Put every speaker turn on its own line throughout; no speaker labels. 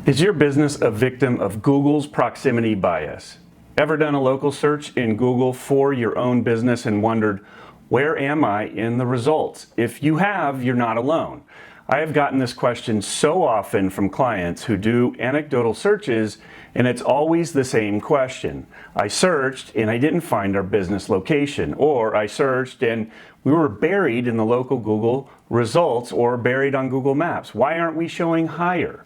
Is your business a victim of Google's proximity bias? Ever done a local search in Google for your own business and wondered, where am I in the results? If you have, you're not alone. I have gotten this question so often from clients who do anecdotal searches, and it's always the same question. I searched and I didn't find our business location, or I searched and we were buried in the local Google results or buried on Google Maps. Why aren't we showing higher?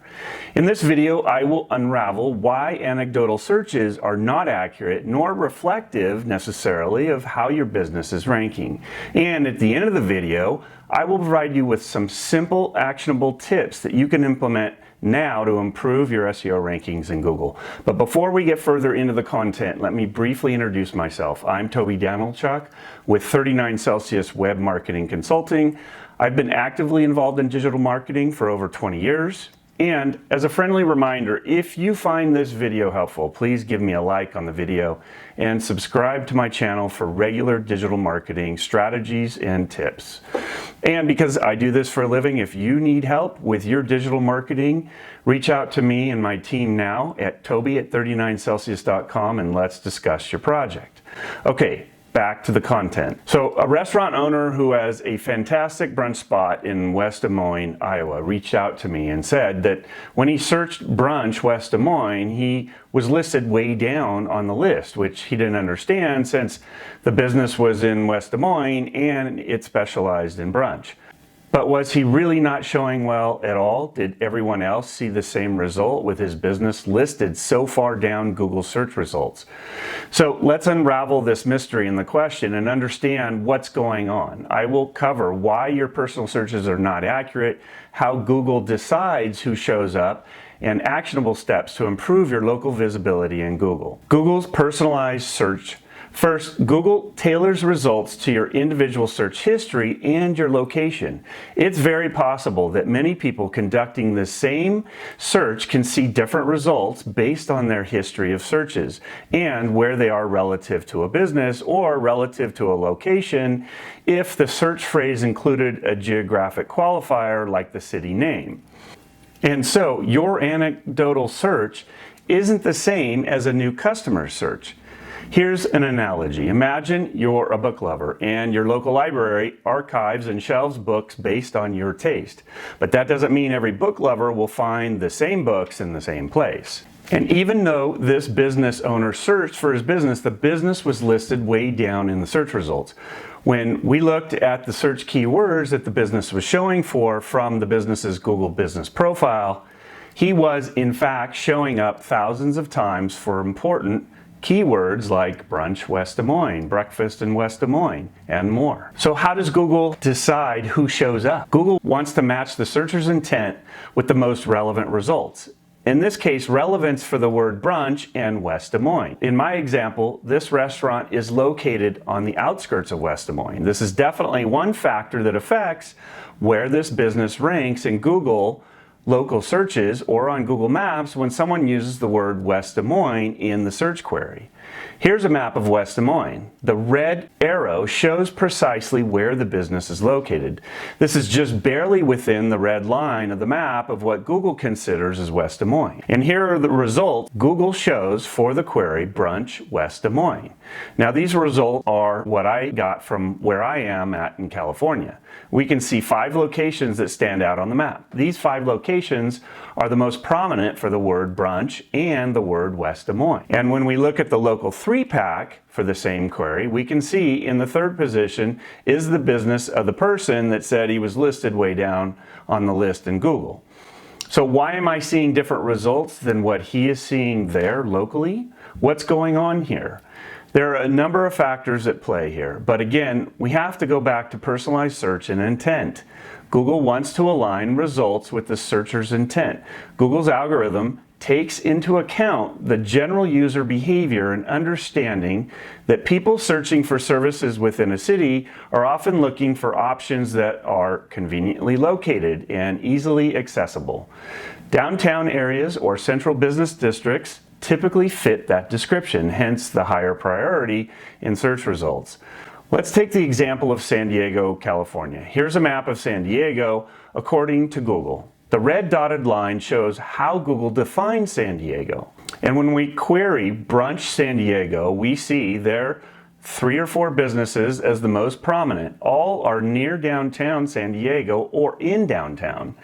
In this video, I will unravel why anecdotal searches are not accurate nor reflective necessarily of how your business is ranking. And at the end of the video, I will provide you with some simple, actionable tips that you can implement now to improve your SEO rankings in Google. But before we get further into the content, let me briefly introduce myself. I'm Toby Danilchuk with 39 Celsius Web Marketing Consulting. I've been actively involved in digital marketing for over 20 years. And as a friendly reminder, if you find this video helpful, please give me a like on the video and subscribe to my channel for regular digital marketing strategies and tips. And because I do this for a living, if you need help with your digital marketing, reach out to me and my team now at toby@39celsius.com and let's discuss your project. Okay. Back to the content. So a restaurant owner who has a fantastic brunch spot in West Des Moines, Iowa, reached out to me and said that when he searched brunch West Des Moines, he was listed way down on the list, which he didn't understand since the business was in West Des Moines and it specialized in brunch. But was he really not showing well at all? Did everyone else see the same result with his business listed so far down Google search results? So let's unravel this mystery in the question and understand what's going on. I will cover why your personal searches are not accurate, how Google decides who shows up, and actionable steps to improve your local visibility in Google. Google's personalized search. First, Google tailors results to your individual search history and your location. It's very possible that many people conducting the same search can see different results based on their history of searches and where they are relative to a business or relative to a location if the search phrase included a geographic qualifier like the city name. And so your anecdotal search isn't the same as a new customer search. Here's an analogy. Imagine you're a book lover and your local library archives and shelves books based on your taste. But that doesn't mean every book lover will find the same books in the same place. And even though this business owner searched for his business, the business was listed way down in the search results. When we looked at the search keywords that the business was showing for from the business's Google business profile, he was in fact showing up thousands of times for important keywords like brunch West Des Moines, breakfast in West Des Moines, and more. So how does Google decide who shows up? Google wants to match the searcher's intent with the most relevant results. In this case, relevance for the word brunch and West Des Moines. In my example, this restaurant is located on the outskirts of West Des Moines. This is definitely one factor that affects where this business ranks in Google local searches or on Google Maps when someone uses the word West Des Moines in the search query. Here's a map of West Des Moines. The red arrow shows precisely where the business is located. This is just barely within the red line of the map of what Google considers as West Des Moines. And here are the results Google shows for the query brunch West Des Moines. Now these results are what I got from where I am at in California. We can see 5 locations that stand out on the map. These 5 locations are the most prominent for the word brunch and the word West Des Moines. And when we look at the local 3-pack for the same query, we can see in the 3rd position is the business of the person that said he was listed way down on the list in Google. So why am I seeing different results than what he is seeing there locally? What's going on here? There are a number of factors at play here, but again, we have to go back to personalized search and intent. Google wants to align results with the searcher's intent. Google's algorithm takes into account the general user behavior and understanding that people searching for services within a city are often looking for options that are conveniently located and easily accessible. Downtown areas or central business districts typically fit that description, hence the higher priority in search results. Let's take the example of San Diego, California. Here's a map of San Diego according to Google. The red dotted line shows how Google defines San Diego. And when we query brunch San Diego, we see there 3 or 4 businesses as the most prominent. All are near downtown San Diego or in downtown.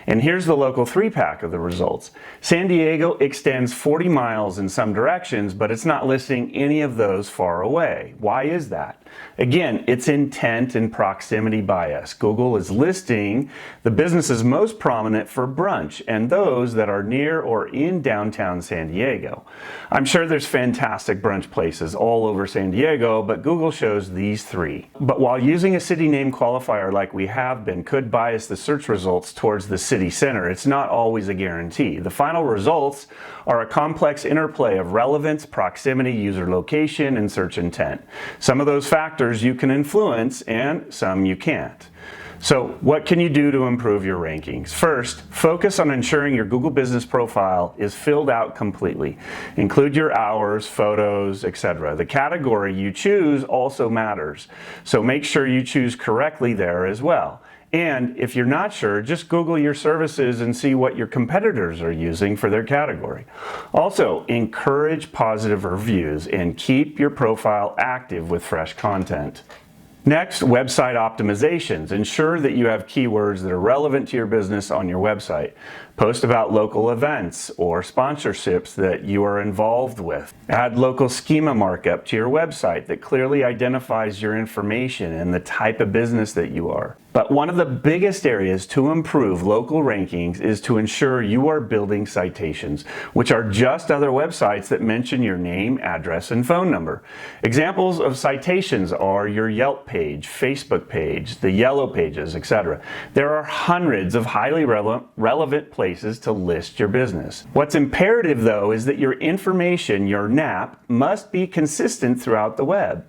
And here's the local 3-pack of the results. San Diego extends 40 miles in some directions, but it's not listing any of those far away. Why is that? Again, it's intent and proximity bias. Google is listing the businesses most prominent for brunch and those that are near or in downtown San Diego. I'm sure there's fantastic brunch places all over San Diego, but Google shows these 3. But while using a city name qualifier like we have been could bias the search results towards the city center, it's not always a guarantee. The final results are a complex interplay of relevance, proximity, user location, and search intent. Some of those factors you can influence and some you can't. So what can you do to improve your rankings? First, focus on ensuring your Google Business profile is filled out completely. Include your hours, photos, etc. The category you choose also matters, so make sure you choose correctly there as well. And if you're not sure, just Google your services and see what your competitors are using for their category. Also, encourage positive reviews and keep your profile active with fresh content. Next, website optimizations. Ensure that you have keywords that are relevant to your business on your website. Post about local events or sponsorships that you are involved with. Add local schema markup to your website that clearly identifies your information and the type of business that you are. But one of the biggest areas to improve local rankings is to ensure you are building citations, which are just other websites that mention your name, address, and phone number. Examples of citations are your Yelp page, Facebook page, the Yellow Pages, etc. There are hundreds of highly relevant places to list your business. What's imperative, though, is that your information, your NAP, must be consistent throughout the web.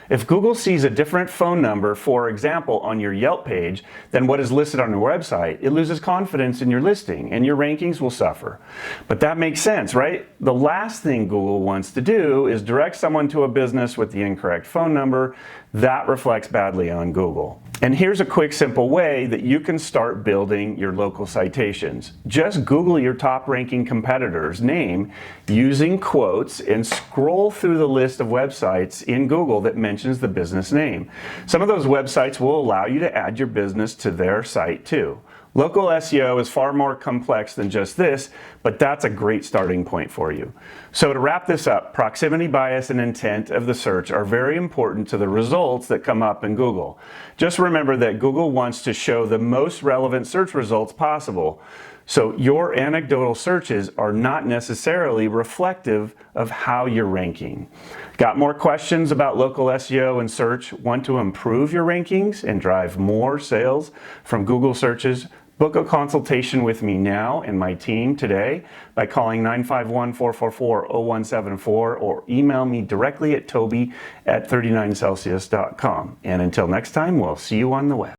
If Google sees a different phone number, for example, on your Yelp page than what is listed on your website, it loses confidence in your listing and your rankings will suffer. But that makes sense, right? The last thing Google wants to do is direct someone to a business with the incorrect phone number. That reflects badly on Google. And here's a quick, simple way that you can start building your local citations. Just Google your top ranking competitor's name using quotes and scroll through the list of websites in Google that mentions the business name. Some of those websites will allow you to add your business to their site too. Local SEO is far more complex than just this, but that's a great starting point for you. So to wrap this up, proximity bias and intent of the search are very important to the results that come up in Google. Just remember that Google wants to show the most relevant search results possible. So your anecdotal searches are not necessarily reflective of how you're ranking. Got more questions about local SEO and search? Want to improve your rankings and drive more sales from Google searches? Book a consultation with me now and my team today by calling 951-444-0174 or email me directly at toby@39celsius.com. And until next time, we'll see you on the web.